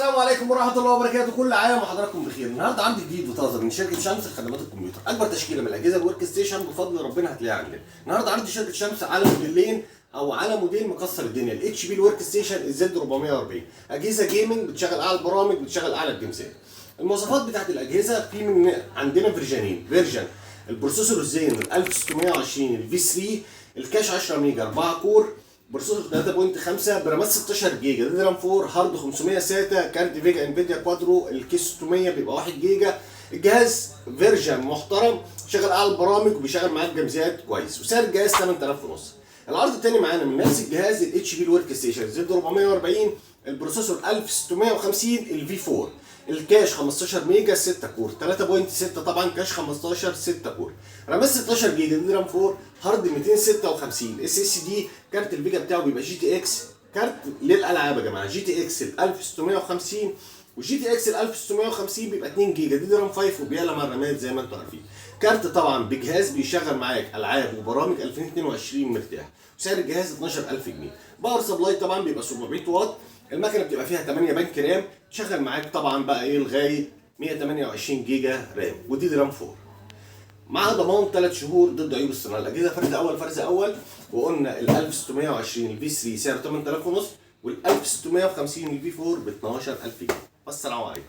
السلام عليكم ورحمه الله وبركاته. كل عام وحضراتكم بخير. النهارده عندي جديد وطازه من شركه شمس لخدمات الكمبيوتر، اكبر تشكيله من الاجهزه الورك ستيشن بفضل ربنا هتلاقيها عندنا. النهارده عندي شركه شمس على موديلين او على موديل مكسر الدنيا، الاتش بي الورك ستيشن الزد 440، اجهزه جيمنج بتشغل اعلى البرامج، بتشغل اعلى الجيمسات. المواصفات بتاعت الاجهزه في من عندنا فيرجنين، فيرجن البروسيسور الزين 1620 الفي 3، الكاش 10 ميجا 4 كور، بروسيسور 3.5 برامات 16 جيجا، دي رام 4، هارد 500 ساتا، كارت فيجا انفيديا كوادرو، الكيس 600 بيبقى 1 جيجا. الجهاز فيرجن محترم، شغال اعلى البرامج وبيشغل معاك جيمزات كويس، وسعر الجهاز 8000 ونص. العرض الثاني معانا من نفس الجهاز الاتش بي الورك ستيشن زد 440، البروسيسور 1650 الفي 4، الكاش 15 ميجا 6 كور 3.6، طبعا كاش 15 6 كور، رامات 16 جيجا، دي رام 4، هارد 256 اس اس دي، كارت الفيجا بتاعه بيبقى جي تي اكس، كارت للالعاب يا جماعه، جي تي اكس ال 1650، والجي تي اكس ال 1650 بيبقى 2 جيجا، دي رام 5 وبيعلى مع الرامات زي ما انتم عارفين. كارت طبعا بجهاز بيشغل معاك العاب وبرامج 2022 مرتاح، وسعر الجهاز 12000 جنيه. باور سبلاي طبعا بيبقى 700 واط، المكنه بتبقى فيها 8 بنك رام، تشغل معاك طبعا بقى ايه لغايه 128 جيجا رام، ودي رام 4. مع ضمان 3 شهور ضد عيوب الصناعه. الاجهزه فرز اول، وقلنا ال 1620 الفي 3 سعره 8000 ونص، وال 1650 الفي 4 ب 12000 جنيه. والسلام عليكم.